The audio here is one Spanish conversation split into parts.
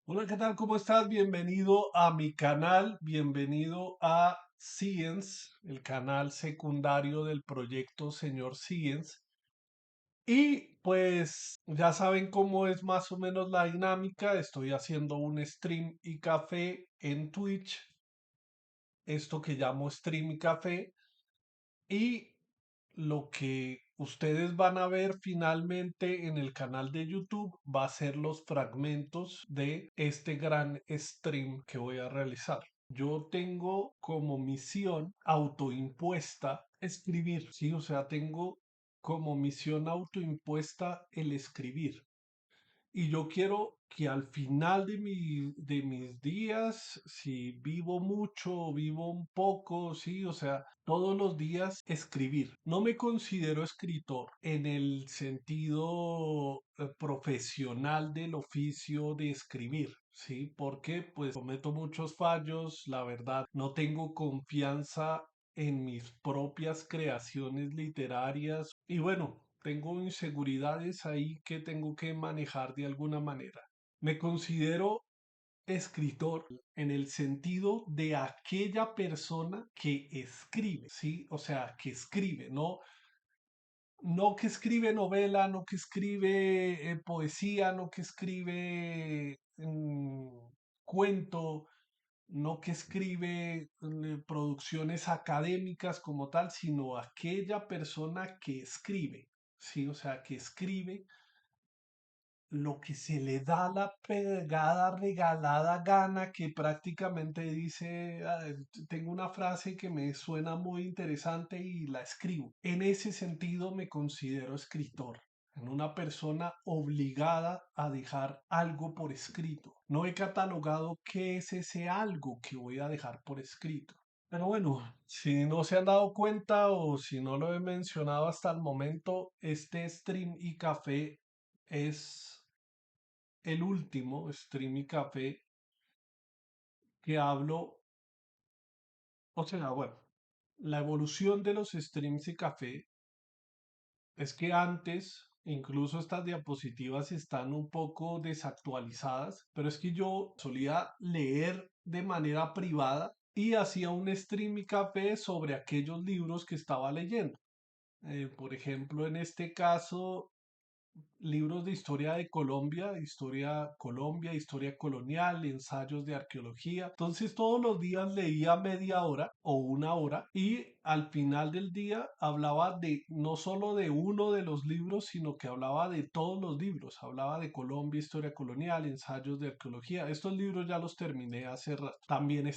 Hola, ¿qué tal? ¿Cómo estás? Bienvenido a mi canal, bienvenido a Science, el canal secundario del proyecto Señor Science. Y pues ya saben cómo es más o menos la dinámica. Estoy haciendo un stream y café en Twitch, esto que llamo stream y café. Y lo que ustedes van a ver finalmente en el canal de YouTube va a ser los fragmentos de este gran stream que voy a realizar. Yo tengo como misión autoimpuesta escribir, ¿sí? O sea, tengo como misión autoimpuesta el escribir. Y yo quiero que al final de mis días, si vivo mucho o vivo un poco, sí, o sea, todos los días escribir. No me considero escritor en el sentido profesional del oficio de escribir. Sí, porque pues cometo muchos fallos, la verdad, no tengo confianza en mis propias creaciones literarias y bueno, tengo inseguridades ahí que tengo que manejar de alguna manera. Me considero escritor en el sentido de aquella persona que escribe, ¿sí? O sea, que escribe, no que escribe novela, no que escribe poesía, no que escribe cuento, no que escribe producciones académicas como tal, sino aquella persona que escribe, ¿sí? O sea, que escribe lo que se le da la pegada, regalada gana, que prácticamente dice, tengo una frase que me suena muy interesante y la escribo. En ese sentido me considero escritor, en una persona obligada a dejar algo por escrito. No he catalogado qué es ese algo que voy a dejar por escrito. Pero bueno, si no se han dado cuenta o si no lo he mencionado hasta el momento, este stream y café es el último stream y café que hablo, o sea, bueno, la evolución de los streams y café es que antes, incluso estas diapositivas están un poco desactualizadas, pero es que yo solía leer de manera privada y hacía un stream y café sobre aquellos libros que estaba leyendo. Por ejemplo, en este caso, libros de historia, historia colonial, ensayos de arqueología. Entonces todos los días leía media hora o una hora y al final del día hablaba de no solo de uno de los libros, sino que hablaba de todos los libros. Hablaba de Colombia, historia colonial, ensayos de arqueología. Estos libros ya los terminé hace rato. También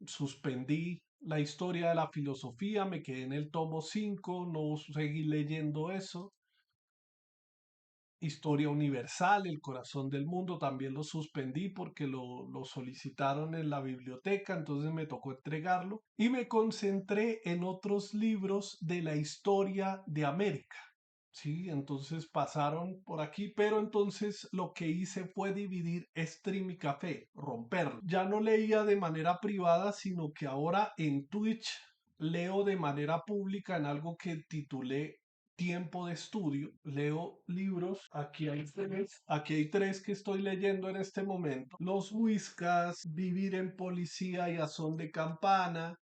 suspendí la historia de la filosofía, me quedé en el tomo 5, no seguí leyendo eso. Historia Universal, El Corazón del Mundo, también lo suspendí porque lo solicitaron en la biblioteca, entonces me tocó entregarlo y me concentré en otros libros de la historia de América. Sí, entonces pasaron por aquí, pero entonces lo que hice fue dividir Stream y Café, romperlo. Ya no leía de manera privada, sino que ahora en Twitch leo de manera pública en algo que titulé Tiempo de estudio. Leo libros, aquí hay tres que estoy leyendo en este momento. Los Whiskas, Vivir en Policía y a Son de Campana,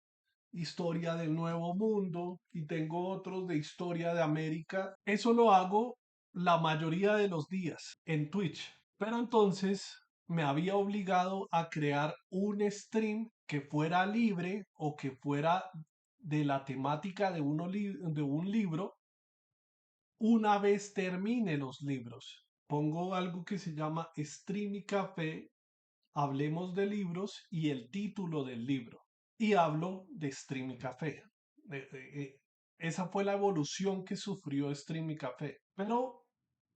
Historia del Nuevo Mundo y tengo otros de Historia de América. Eso lo hago la mayoría de los días en Twitch. Pero entonces me había obligado a crear un stream que fuera libre o que fuera de la temática de un libro una vez termine los libros. Pongo algo que se llama Stream y Café, hablemos de libros y el título del libro. Y hablo de Stream y Café. Eh, eh, eh, Esa fue la evolución que sufrió Stream y Café. Pero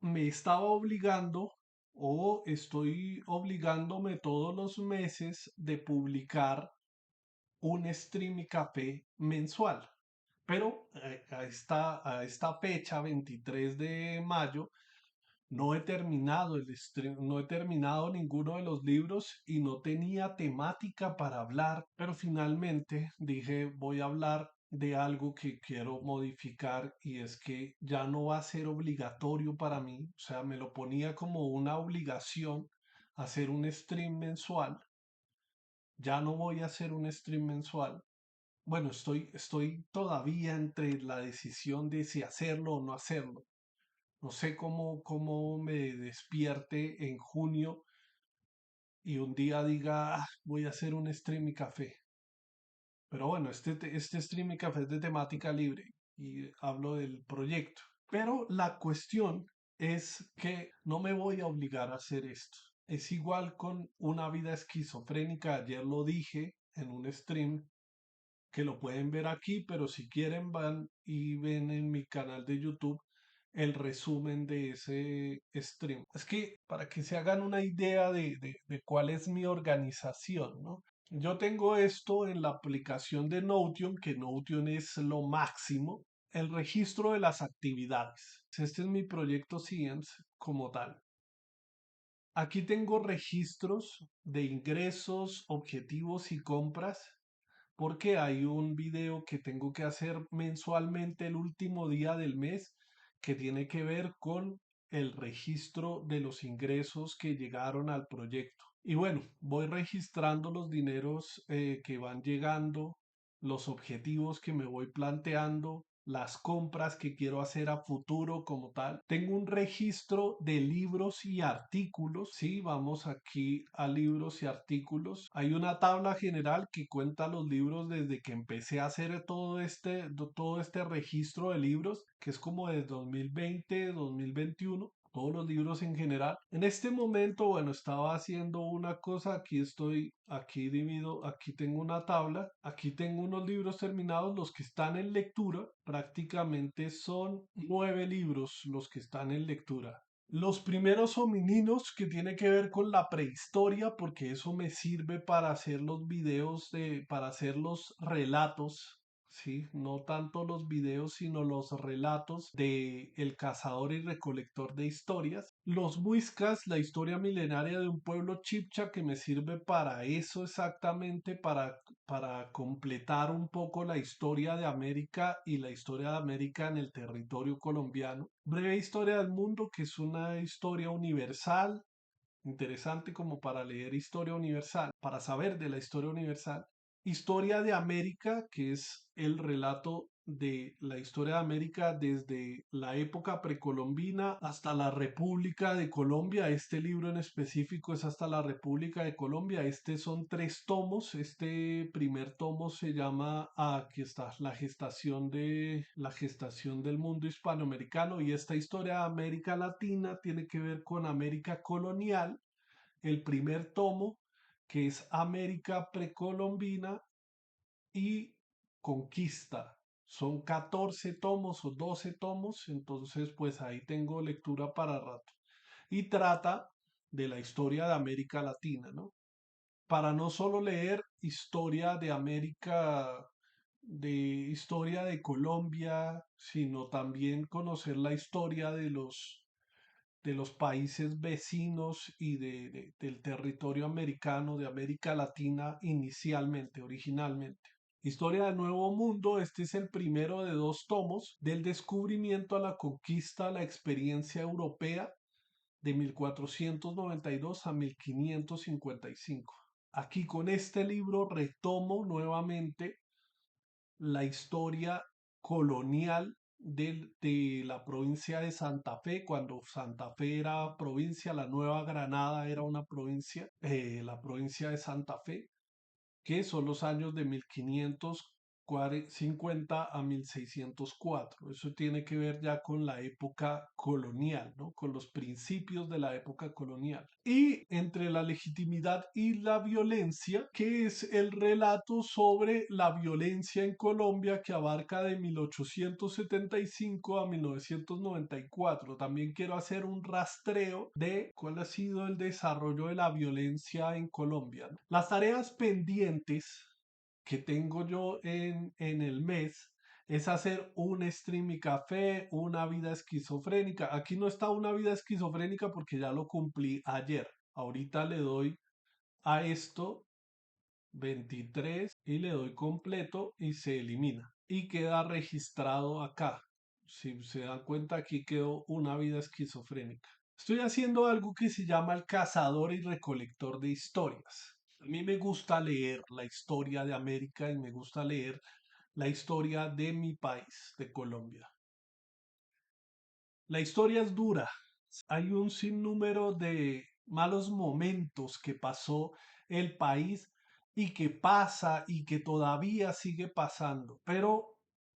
me estaba obligando o estoy obligándome todos los meses de publicar un Stream y Café mensual. Pero a esta fecha, 23 de mayo, no he terminado no he terminado ninguno de los libros y no tenía temática para hablar, pero finalmente dije voy a hablar de algo que quiero modificar y es que ya no va a ser obligatorio para mí, o sea, me lo ponía como una obligación hacer un stream mensual. Ya no voy a hacer un stream mensual. Bueno, estoy todavía entre la decisión de si hacerlo o no hacerlo. No sé cómo me despierte en junio y un día diga, "Ah, voy a hacer un stream y café". Pero bueno, este stream y café es de temática libre y hablo del proyecto. Pero la cuestión es que no me voy a obligar a hacer esto. Es igual con una vida esquizofrénica. Ayer lo dije en un stream que lo pueden ver aquí, pero si quieren van y ven en mi canal de YouTube el resumen de ese stream. Es que para que se hagan una idea de cuál es mi organización, ¿no? Yo tengo esto en la aplicación de Notion, que Notion es lo máximo, el registro de las actividades. Este es mi proyecto Science como tal. Aquí tengo registros de ingresos, objetivos y compras porque hay un video que tengo que hacer mensualmente el último día del mes que tiene que ver con el registro de los ingresos que llegaron al proyecto. Y bueno, voy registrando los dineros que van llegando, los objetivos que me voy planteando, las compras que quiero hacer a futuro como tal. Tengo un registro de libros y artículos. Sí, vamos aquí a libros y artículos. Hay una tabla general que cuenta los libros desde que empecé a hacer todo este registro de libros, que es como de 2020, 2021, todos los libros en general. En este momento, bueno, estaba haciendo una cosa, aquí divido, aquí tengo una tabla, aquí tengo unos libros terminados, los que están en lectura, prácticamente son 9 libros los que están en lectura. Los primeros homininos que tiene que ver con la prehistoria, porque eso me sirve para hacer los videos para hacer los relatos. Sí, no tanto los videos, sino los relatos de El cazador y recolector de historias. Los Muiscas, la historia milenaria de un pueblo chipcha que me sirve para eso exactamente, para completar un poco la historia de América y la historia de América en el territorio colombiano. Breve historia del mundo, que es una historia universal, interesante como para leer historia universal, para saber de la historia universal. Historia de América, que es el relato de la historia de América desde la época precolombina hasta la República de Colombia. Este libro en específico es hasta la República de Colombia. Son 3 tomos. Este primer tomo se llama, aquí está, la gestación del mundo hispanoamericano, y esta historia de América Latina tiene que ver con América colonial. El primer tomo, que es América precolombina y conquista. Son 14 tomos o 12 tomos, entonces pues ahí tengo lectura para rato. Y trata de la historia de América Latina, ¿no? Para no solo leer historia de América, de historia de Colombia, sino también conocer la historia de los países vecinos y del territorio americano, de América Latina inicialmente, originalmente. Historia del Nuevo Mundo, este es el primero de 2 tomos, del descubrimiento a la conquista, la experiencia europea de 1492 a 1555. Aquí con este libro retomo nuevamente la historia colonial de la provincia de Santa Fe, cuando Santa Fe era provincia, la Nueva Granada era una provincia, la provincia de Santa Fe, que son los años de 1550 a 1604. Eso tiene que ver ya con la época colonial, ¿no? Con los principios de la época colonial. Y entre la legitimidad y la violencia, que es el relato sobre la violencia en Colombia que abarca de 1875 a 1994. También quiero hacer un rastreo de cuál ha sido el desarrollo de la violencia en Colombia, ¿no? Las tareas pendientes que tengo yo en el mes es hacer un stream y café, una vida esquizofrénica. Aquí no está una vida esquizofrénica porque ya lo cumplí ayer. Ahorita le doy a esto 23 y le doy completo y se elimina. Y queda registrado acá. Si se dan cuenta, aquí quedó una vida esquizofrénica. Estoy haciendo algo que se llama el cazador y recolector de historias. A mí me gusta leer la historia de América y me gusta leer la historia de mi país, de Colombia. La historia es dura. Hay un sinnúmero de malos momentos que pasó el país y que pasa y que todavía sigue pasando. Pero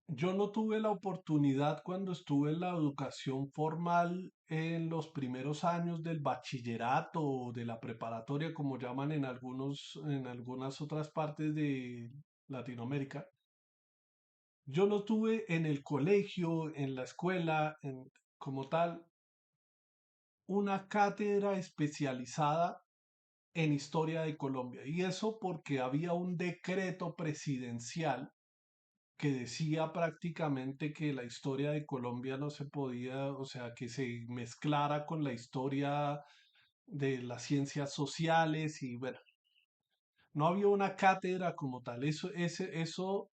yo no tuve la oportunidad cuando estuve en la educación formal en los primeros años del bachillerato o de la preparatoria, como llaman en algunas otras partes de Latinoamérica. Yo no tuve en el colegio, en la escuela, como tal, una cátedra especializada en historia de Colombia. Y eso porque había un decreto presidencial que decía prácticamente que la historia de Colombia no se podía, o sea, que se mezclara con la historia de las ciencias sociales y bueno, no había una cátedra como tal. Eso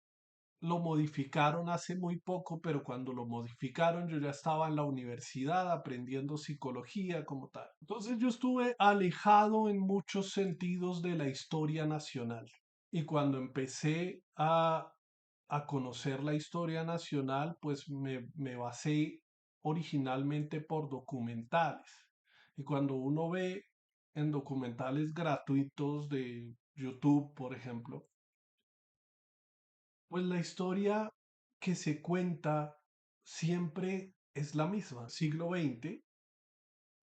lo modificaron hace muy poco, pero cuando lo modificaron yo ya estaba en la universidad aprendiendo psicología como tal. Entonces yo estuve alejado en muchos sentidos de la historia nacional. Y cuando empecé a conocer la historia nacional, pues me basé originalmente por documentales. Y cuando uno ve en documentales gratuitos de YouTube, por ejemplo, pues la historia que se cuenta siempre es la misma. Siglo XX,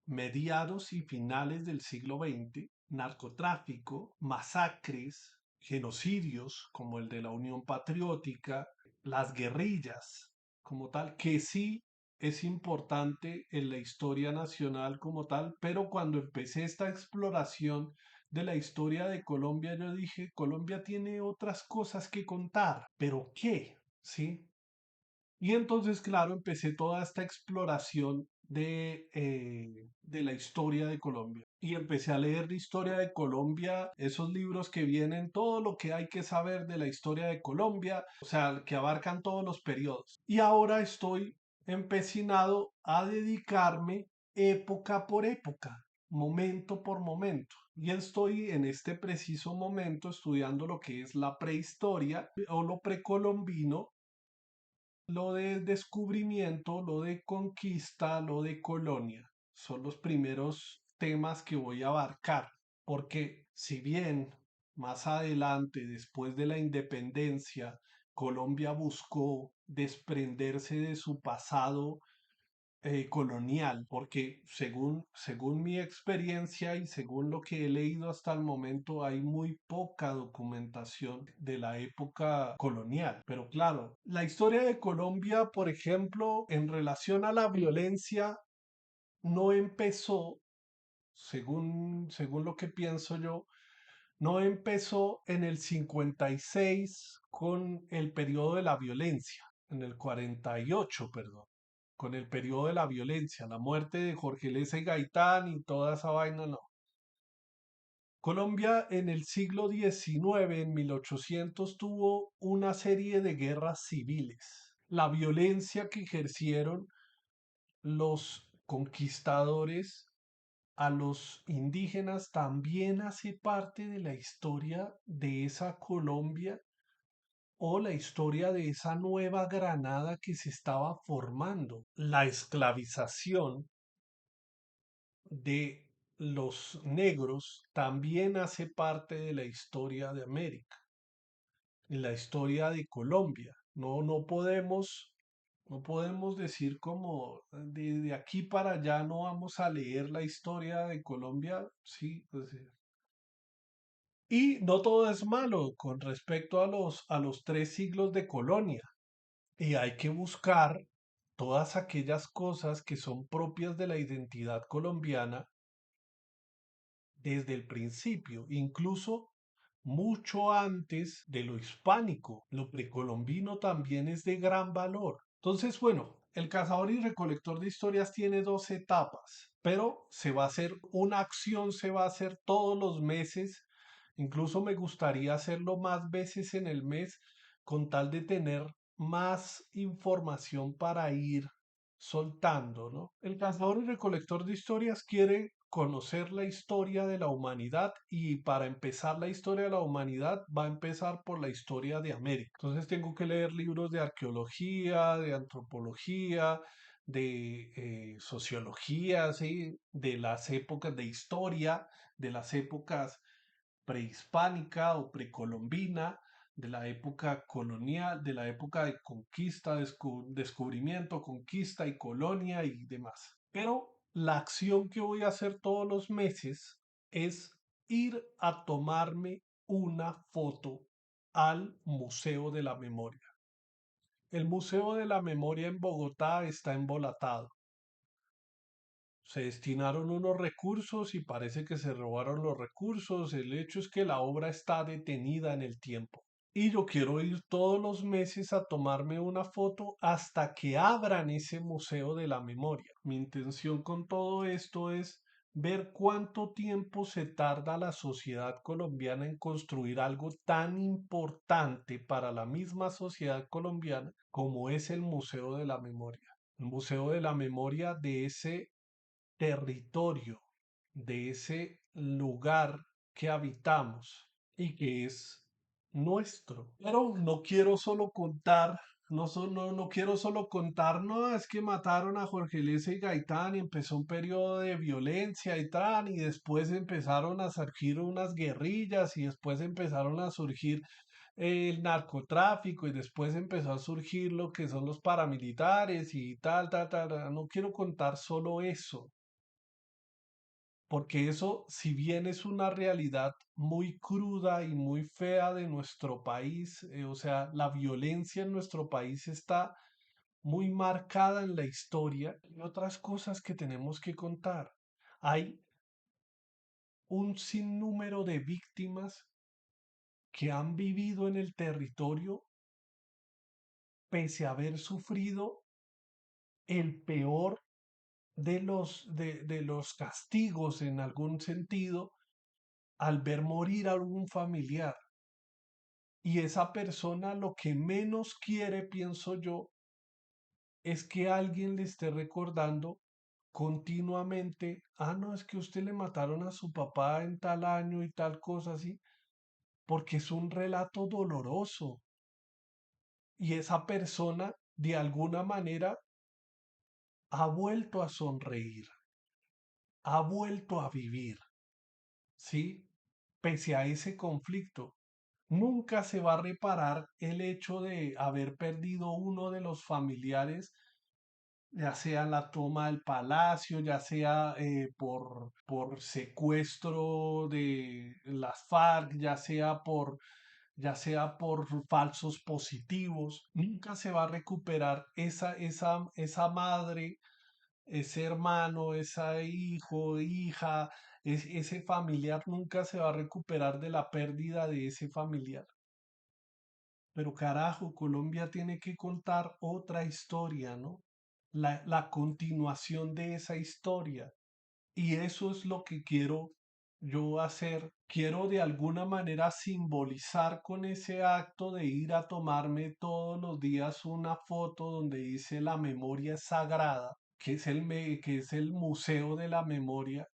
mediados y finales del siglo XX, narcotráfico, masacres, genocidios como el de la Unión Patriótica, las guerrillas como tal, que sí es importante en la historia nacional como tal, pero cuando empecé esta exploración de la historia de Colombia, yo dije, Colombia tiene otras cosas que contar, pero ¿qué? ¿Sí? Y entonces, claro, empecé toda esta exploración de la historia de Colombia. Y empecé a leer la historia de Colombia, esos libros que vienen, todo lo que hay que saber de la historia de Colombia, o sea, que abarcan todos los periodos. Y ahora estoy empecinado a dedicarme época por época, momento por momento. Y estoy en este preciso momento estudiando lo que es la prehistoria o lo precolombino, lo de descubrimiento, lo de conquista, lo de colonia. Son los primeros temas que voy a abarcar, porque si bien más adelante, después de la independencia, Colombia buscó desprenderse de su pasado colonial, porque según mi experiencia y según lo que he leído hasta el momento, hay muy poca documentación de la época colonial. Pero claro, la historia de Colombia, por ejemplo, en relación a la violencia, no empezó, según lo que pienso yo, no empezó en el 56 con el periodo de la violencia, en el 48, perdón, con el periodo de la violencia, la muerte de Jorge Lese Gaitán y toda esa vaina, no. Colombia en el siglo XIX, en 1800, tuvo una serie de guerras civiles. La violencia que ejercieron los conquistadores a los indígenas también hace parte de la historia de esa Colombia o la historia de esa nueva Granada que se estaba formando. La esclavización de los negros también hace parte de la historia de América, en la historia de Colombia. No podemos decir como de aquí para allá no vamos a leer la historia de Colombia, sí, pues, y no todo es malo con respecto a los 3 siglos de colonia. Y hay que buscar todas aquellas cosas que son propias de la identidad colombiana desde el principio, incluso mucho antes de lo hispánico. Lo precolombino también es de gran valor. Entonces, bueno, el cazador y recolector de historias tiene 2 etapas, pero se va a hacer una acción, se va a hacer todos los meses. Incluso me gustaría hacerlo más veces en el mes con tal de tener más información para ir soltando, ¿no? El cazador y recolector de historias quiere conocer la historia de la humanidad y para empezar la historia de la humanidad va a empezar por la historia de América. Entonces tengo que leer libros de arqueología, de antropología, de sociología, ¿sí? De las épocas de historia, de las épocas prehispánica o precolombina, de la época colonial, de la época de conquista, descubrimiento, conquista y colonia y demás. Pero la acción que voy a hacer todos los meses es ir a tomarme una foto al Museo de la Memoria. El Museo de la Memoria en Bogotá está embolatado. Se destinaron unos recursos y parece que se robaron los recursos. El hecho es que la obra está detenida en el tiempo. Y yo quiero ir todos los meses a tomarme una foto hasta que abran ese museo de la memoria. Mi intención con todo esto es ver cuánto tiempo se tarda la sociedad colombiana en construir algo tan importante para la misma sociedad colombiana como es el Museo de la Memoria. El Museo de la Memoria de ese territorio, de ese lugar que habitamos y que es nuestro. Pero no quiero solo contar, no quiero solo contar, no, es que mataron a Jorge Luis y Gaitán y empezó un periodo de violencia y tal, y después empezaron a surgir unas guerrillas y después empezaron a surgir el narcotráfico y después empezó a surgir lo que son los paramilitares y tal, tal, tal. No quiero contar solo eso, porque eso, si bien es una realidad muy cruda y muy fea de nuestro país, o sea, la violencia en nuestro país está muy marcada en la historia y otras cosas que tenemos que contar. Hay un sinnúmero de víctimas que han vivido en el territorio pese a haber sufrido el peor de los castigos en algún sentido al ver morir a algún familiar. Y esa persona lo que menos quiere, pienso yo, es que alguien le esté recordando continuamente, ah, no, es que usted le mataron a su papá en tal año y tal cosa así, porque es un relato doloroso. Y esa persona, de alguna manera, ha vuelto a sonreír, ha vuelto a vivir, ¿sí? Pese a ese conflicto. Nunca se va a reparar el hecho de haber perdido uno de los familiares, ya sea en la toma del palacio, ya sea por secuestro de las FARC, ya sea por falsos positivos. Nunca se va a recuperar esa madre, ese hermano, ese hijo, hija, ese familiar nunca se va a recuperar de la pérdida de ese familiar. Pero carajo, Colombia tiene que contar otra historia, ¿no? La continuación de esa historia. Y eso es lo que quiero yo hacer. Quiero de alguna manera simbolizar con ese acto de ir a tomarme todos los días una foto donde dice la memoria es sagrada, que es el Museo de la Memoria,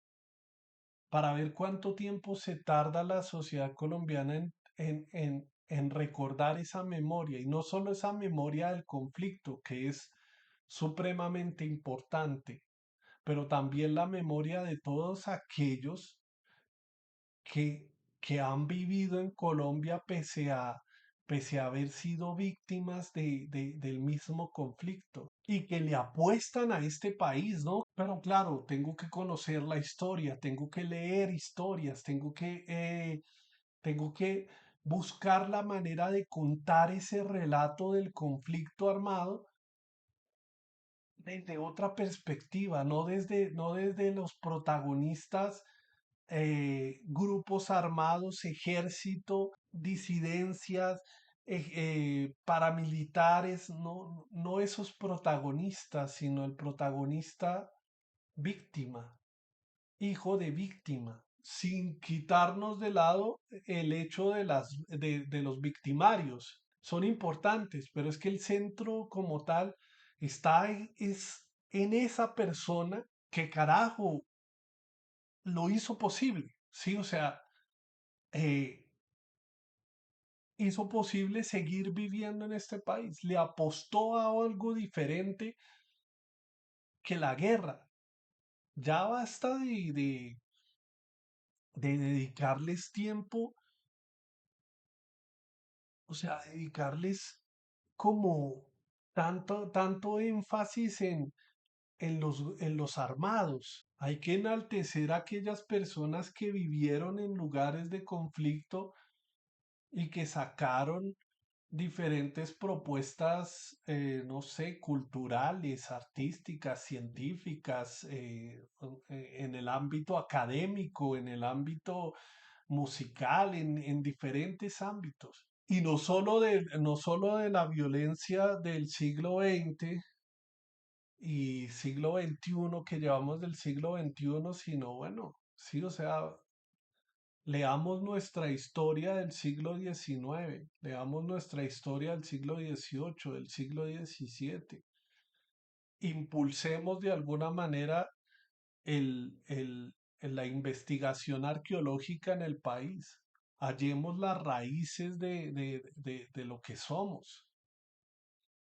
para ver cuánto tiempo se tarda la sociedad colombiana en recordar esa memoria, y no solo esa memoria del conflicto, que es supremamente importante, pero también la memoria de todos aquellos que, que han vivido en Colombia pese a haber sido víctimas del mismo conflicto y que le apuestan a este país, ¿no? Pero claro, tengo que conocer la historia, tengo que leer historias, tengo que buscar la manera de contar ese relato del conflicto armado desde otra perspectiva, no desde los protagonistas, grupos armados, ejército, disidencias, paramilitares, no esos protagonistas, sino el protagonista víctima, hijo de víctima, sin quitarnos de lado el hecho de los victimarios. Son importantes, pero es que el centro como tal está, es en esa persona que carajo lo hizo posible, ¿sí? O sea, eh, hizo posible seguir viviendo en este país, le apostó a algo diferente que la guerra. Ya basta de dedicarles tiempo, o sea, dedicarles como tanto énfasis en los armados. Hay que enaltecer a aquellas personas que vivieron en lugares de conflicto y que sacaron diferentes propuestas, no sé, culturales, artísticas, científicas, en el ámbito académico, en el ámbito musical, en diferentes ámbitos. Y no solo de la violencia del siglo XX y siglo XXI que llevamos del siglo XXI, sino bueno, sí, o sea, leamos nuestra historia del siglo XIX, leamos nuestra historia del siglo XVIII, del siglo XVII. Impulsemos de alguna manera la investigación arqueológica en el país. Hallemos las raíces de lo que somos,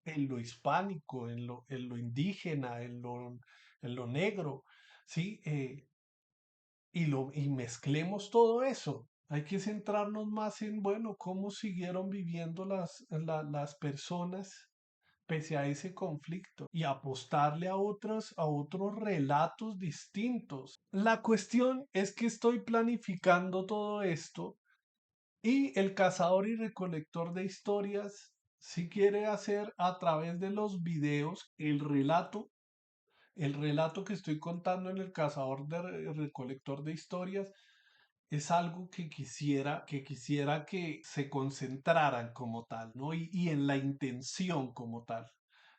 en lo hispánico, en lo indígena, en lo negro, ¿sí? Y mezclemos todo eso. Hay que centrarnos más en, bueno, cómo siguieron viviendo las personas pese a ese conflicto y apostarle a otros relatos distintos. La cuestión es que estoy planificando todo esto y el cazador y recolector de historias si quiere hacer a través de los videos el relato que estoy contando en el cazador de recolector de historias es algo que quisiera que se concentraran como tal, ¿no? Y en la intención como tal.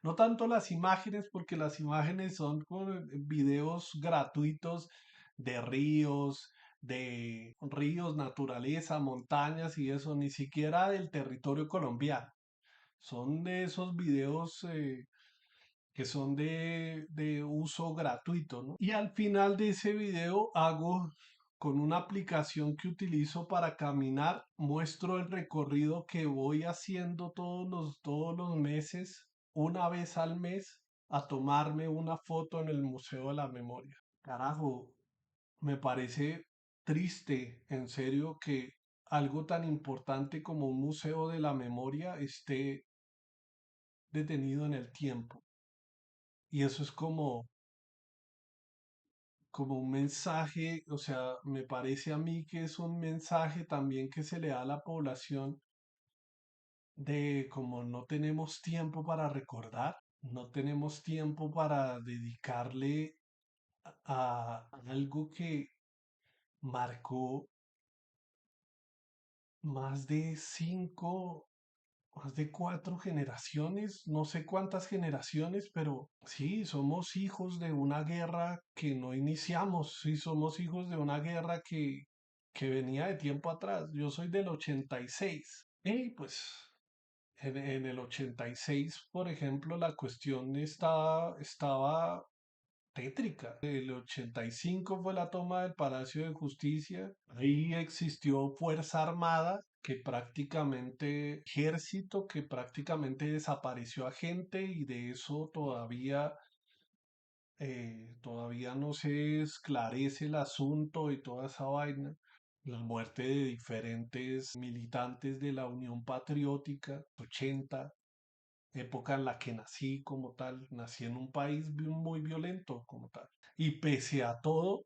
No tanto las imágenes, porque las imágenes son como videos gratuitos de ríos, naturaleza, montañas y eso, ni siquiera del territorio colombiano. Son de esos videos que son de uso gratuito, ¿no? Y al final de ese video hago con una aplicación que utilizo para caminar, muestro el recorrido que voy haciendo todos los meses, una vez al mes, a tomarme una foto en el Museo de la Memoria. Carajo, me parece triste, en serio, que algo tan importante como un Museo de la Memoria esté detenido en el tiempo. Y eso es como un mensaje, o sea, me parece a mí que es un mensaje también que se le da a la población de como no tenemos tiempo para recordar, no tenemos tiempo para dedicarle a algo que marcó más de cinco, más de cuatro generaciones, no sé cuántas generaciones, pero sí, somos hijos de una guerra que no iniciamos, sí, somos hijos de una guerra que venía de tiempo atrás. Yo soy del 86. Y pues en el 86, por ejemplo, la cuestión estaba tétrica. El 85 fue la toma del Palacio de Justicia. Ahí existió Fuerza Armada, que prácticamente, ejército, que prácticamente desapareció a gente y de eso todavía no se esclarece el asunto y toda esa vaina. La muerte de diferentes militantes de la Unión Patriótica, 80, época en la que nací como tal, nací en un país muy violento como tal. Y pese a todo,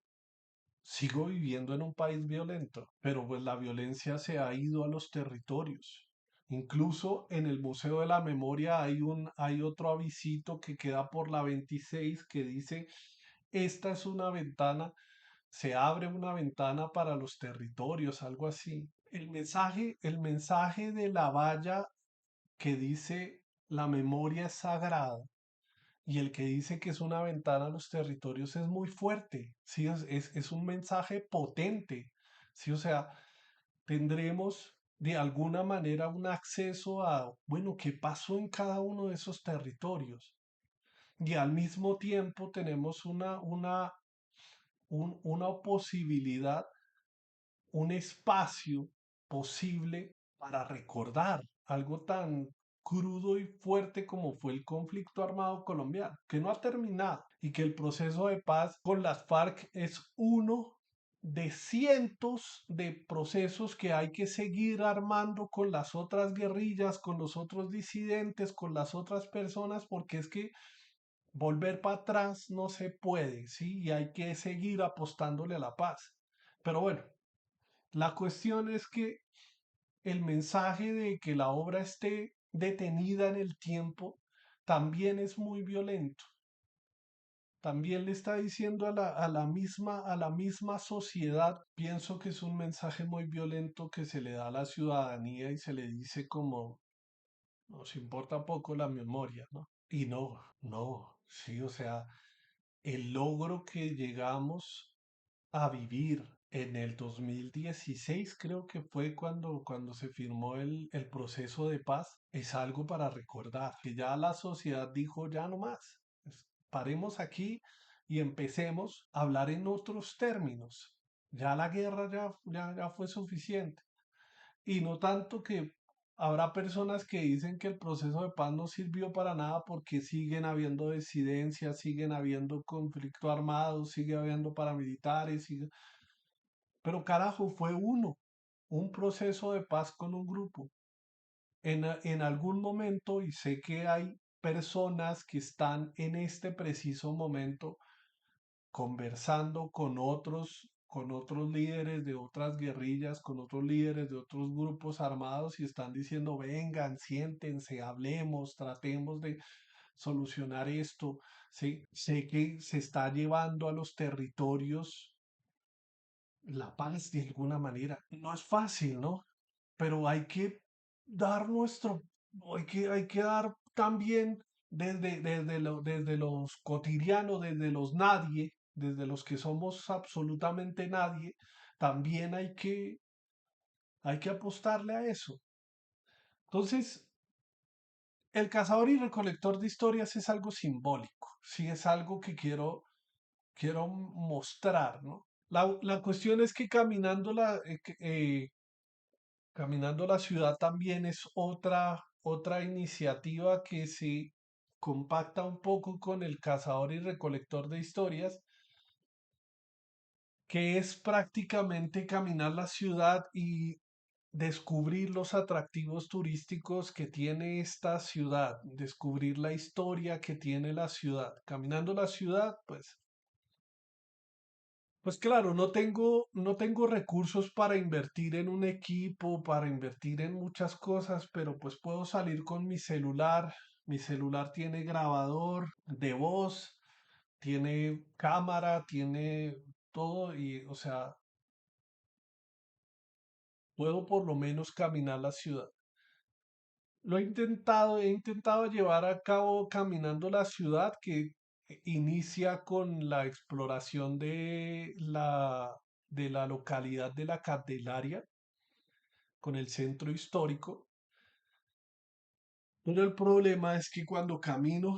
sigo viviendo en un país violento, pero pues la violencia se ha ido a los territorios. Incluso en el Museo de la Memoria hay otro avisito que queda por la 26 que dice, esta es una ventana, se abre una ventana para los territorios, algo así. El mensaje de la valla que dice la memoria es sagrada y el que dice que es una ventana a los territorios es muy fuerte, ¿sí? Es un mensaje potente, ¿sí? O sea, tendremos de alguna manera un acceso a, bueno, qué pasó en cada uno de esos territorios. y al mismo tiempo tenemos una posibilidad, un espacio posible para recordar algo tan crudo y fuerte como fue el conflicto armado colombiano, que no ha terminado y que el proceso de paz con las FARC es uno de cientos de procesos que hay que seguir armando con las otras guerrillas, con los otros disidentes, con las otras personas, porque es que volver para atrás no se puede, ¿sí? Y hay que seguir apostándole a la paz. Pero bueno, la cuestión es que el mensaje de que la obra esté detenida en el tiempo también es muy violento. También le está diciendo a la misma sociedad, pienso que es un mensaje muy violento que se le da a la ciudadanía y se le dice como, nos importa poco la memoria, ¿no? Y no, no, sí, o sea, el logro que llegamos a vivir en el 2016, creo que fue cuando se firmó el proceso de paz, es algo para recordar, que ya la sociedad dijo ya no más, paremos aquí y empecemos a hablar en otros términos. Ya la guerra ya fue suficiente. Y no tanto que habrá personas que dicen que el proceso de paz no sirvió para nada porque siguen habiendo disidencias, siguen habiendo conflicto armado, sigue habiendo paramilitares, pero carajo, fue un proceso de paz con un grupo. En algún momento, y sé que hay personas que están en este preciso momento conversando con otros líderes de otras guerrillas, con otros líderes de otros grupos armados y están diciendo, vengan, siéntense, hablemos, tratemos de solucionar esto. Sí, sé que se está llevando a los territorios la paz de alguna manera. No es fácil, ¿no? Pero hay que dar hay que dar también desde los cotidianos, desde los nadie, desde los que somos absolutamente nadie, también hay que apostarle a eso. Entonces, el cazador y recolector de historias es algo simbólico, sí es algo que quiero mostrar, ¿no? La cuestión es que caminando la ciudad también es otra iniciativa que se compacta un poco con el cazador y recolector de historias, que es prácticamente caminar la ciudad y descubrir los atractivos turísticos que tiene esta ciudad, descubrir la historia que tiene la ciudad. Caminando la ciudad, pues claro, no tengo recursos para invertir en un equipo, para invertir en muchas cosas, pero pues puedo salir con mi celular. Mi celular tiene grabador de voz, tiene cámara, tiene todo y, o sea, puedo por lo menos caminar la ciudad. He intentado llevar a cabo caminando la ciudad que inicia con la exploración de la localidad de la Candelaria, con el centro histórico. Pero el problema es que cuando camino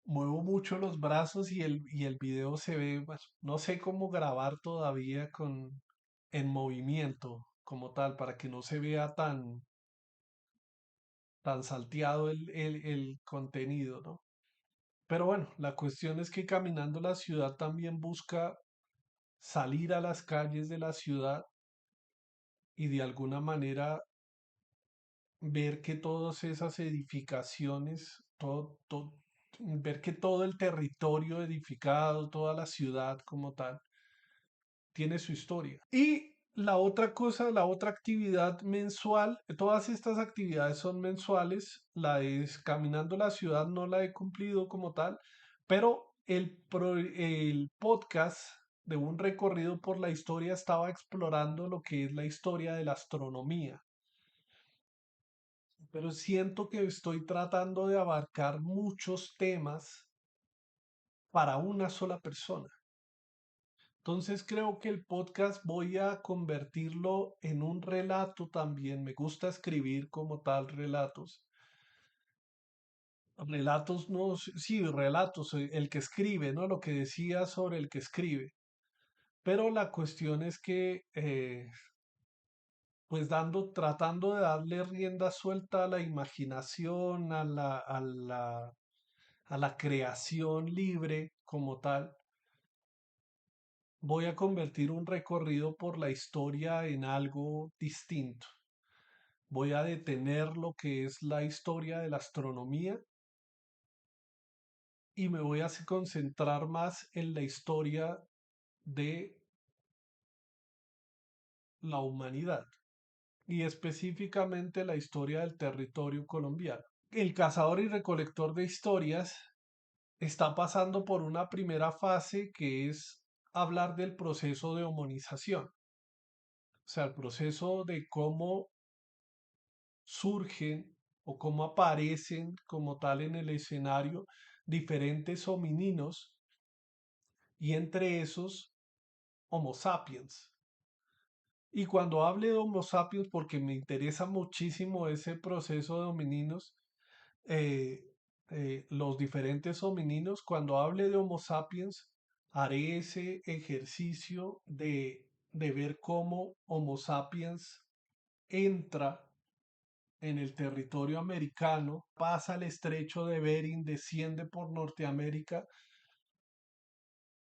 muevo mucho los brazos y el video se ve, pues, no sé cómo grabar todavía en movimiento como tal, para que no se vea tan salteado el contenido, ¿no? Pero bueno, la cuestión es que caminando la ciudad también busca salir a las calles de la ciudad y de alguna manera ver que todas esas edificaciones, ver que todo el territorio edificado, toda la ciudad como tal, tiene su historia. Y la otra cosa, la otra actividad mensual, todas estas actividades son mensuales, la es Caminando la Ciudad no la he cumplido como tal, pero el podcast de un recorrido por la historia estaba explorando lo que es la historia de la astronomía, pero siento que estoy tratando de abarcar muchos temas para una sola persona. Entonces creo que el podcast voy a convertirlo en un relato también. Me gusta escribir como tal relatos. relatos, no, sí, relatos, el que escribe, ¿no? Lo que decía sobre el que escribe. Pero la cuestión es que, pues tratando de darle rienda suelta a la imaginación, a la creación libre como tal, voy a convertir un recorrido por la historia en algo distinto. Voy a detener lo que es la historia de la astronomía y me voy a concentrar más en la historia de la humanidad y específicamente la historia del territorio colombiano. El cazador y recolector de historias está pasando por una primera fase que es hablar del proceso de homonización, o sea, el proceso de cómo surgen o cómo aparecen como tal en el escenario diferentes homininos y entre esos Homo sapiens. Y cuando hable de Homo sapiens, porque me interesa muchísimo ese proceso de homininos, eh, los diferentes homininos, cuando hable de Homo sapiens, haré ese ejercicio de ver cómo Homo sapiens entra en el territorio americano, pasa el estrecho de Bering, desciende por Norteamérica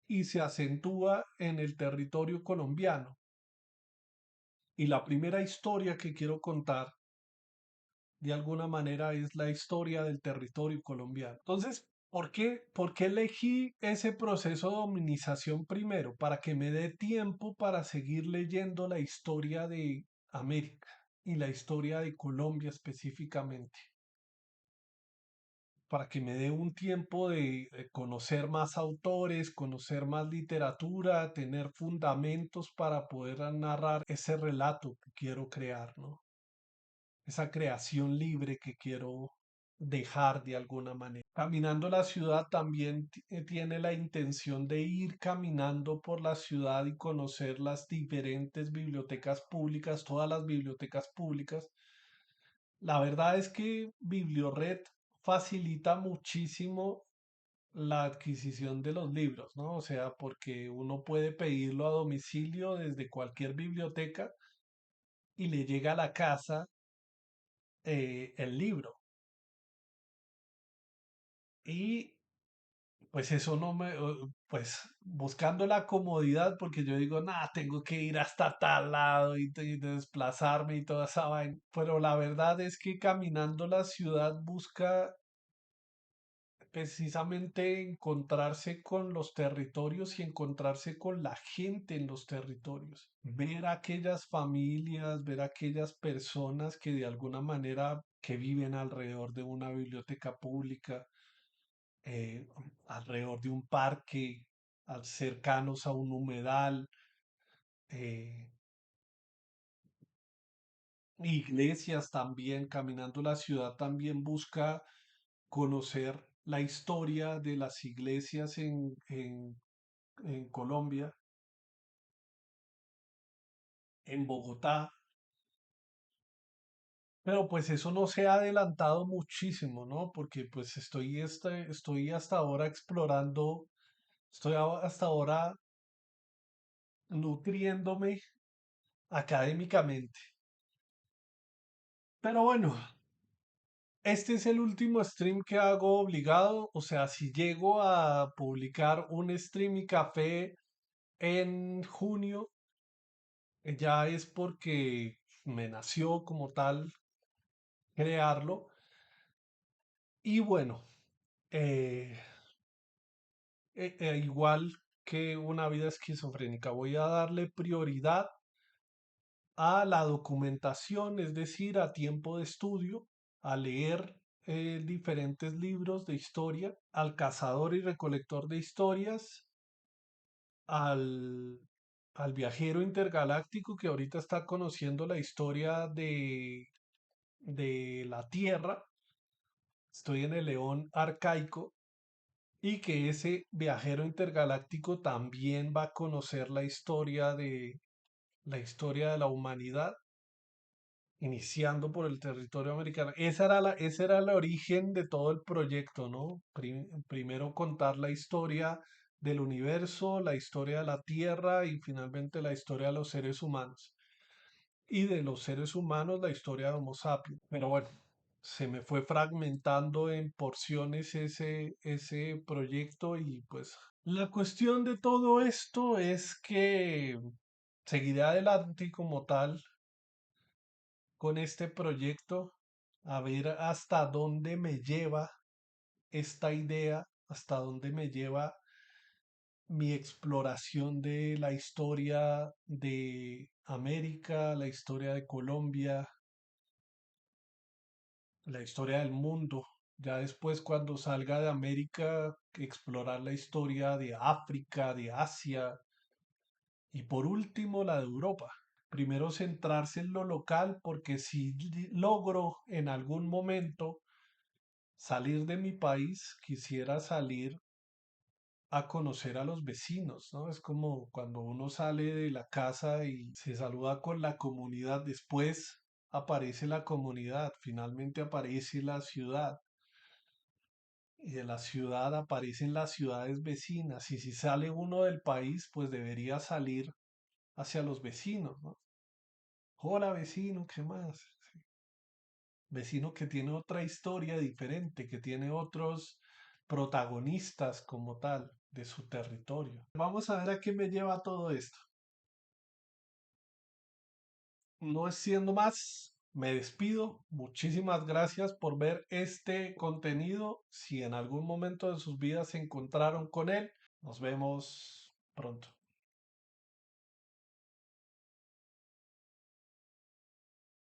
y se acentúa en el territorio colombiano. Y la primera historia que quiero contar, de alguna manera, es la historia del territorio colombiano. Entonces, por qué elegí ese proceso de dominización primero? Para que me dé tiempo para seguir leyendo la historia de América y la historia de Colombia específicamente, para que me dé un tiempo de conocer más autores, conocer más literatura, tener fundamentos para poder narrar ese relato que quiero crear, ¿no? Esa creación libre que quiero dejar de alguna manera. Caminando la ciudad también tiene la intención de ir caminando por la ciudad y conocer las diferentes bibliotecas públicas, todas las bibliotecas públicas. La verdad es que Biblioret facilita muchísimo la adquisición de los libros, ¿no? O sea, porque uno puede pedirlo a domicilio desde cualquier biblioteca y le llega a la casa el libro. Y pues eso no me, pues buscando la comodidad, porque yo digo, nada, tengo que ir hasta tal lado y desplazarme y toda esa vaina. Pero la verdad es que caminando la ciudad busca precisamente encontrarse con los territorios y encontrarse con la gente en los territorios. Ver aquellas familias, ver aquellas personas que de alguna manera que viven alrededor de una biblioteca pública, eh, alrededor de un parque, cercanos a un humedal, eh, iglesias también, caminando la ciudad también busca conocer la historia de las iglesias en Colombia, en Bogotá, pero pues eso no se ha adelantado muchísimo, ¿no? Porque pues estoy hasta ahora explorando, hasta ahora nutriéndome académicamente. Pero bueno, este es el último stream que hago obligado, o sea, si llego a publicar un stream y café en junio, ya es porque me nació como tal crearlo. Y bueno, eh, igual que una vida esquizofrénica, voy a darle prioridad a la documentación, es decir, a tiempo de estudio, a leer diferentes libros de historia, al cazador y recolector de historias, al, al viajero intergaláctico que ahorita está conociendo la historia de la Tierra. Estoy en el León arcaico y que ese viajero intergaláctico también va a conocer la historia de la humanidad iniciando por el territorio americano. Ese era el origen de todo el proyecto, ¿no? Primero contar la historia del universo, la historia de la Tierra y finalmente la historia de los seres humanos. Y de los seres humanos la historia de Homo sapiens. Pero bueno, se me fue fragmentando en porciones ese proyecto y pues la cuestión de todo esto es que seguiré adelante como tal con este proyecto, a ver hasta dónde me lleva esta idea, hasta dónde me lleva mi exploración de la historia de América, la historia de Colombia, la historia del mundo. Ya después cuando salga de América, explorar la historia de África, de Asia y por último la de Europa. Primero centrarse en lo local porque si logro en algún momento salir de mi país, quisiera salir a conocer a los vecinos, ¿no? Es como cuando uno sale de la casa y se saluda con la comunidad, después aparece la comunidad, finalmente aparece la ciudad y de la ciudad aparecen las ciudades vecinas y si sale uno del país, pues debería salir hacia los vecinos, ¿no? Hola vecino, ¿qué más? Vecino que tiene otra historia diferente, que tiene otros protagonistas como tal de su territorio. Vamos a ver a qué me lleva todo esto. No es siendo más, me despido. Muchísimas gracias por ver este contenido. Si en algún momento de sus vidas se encontraron con él, nos vemos pronto.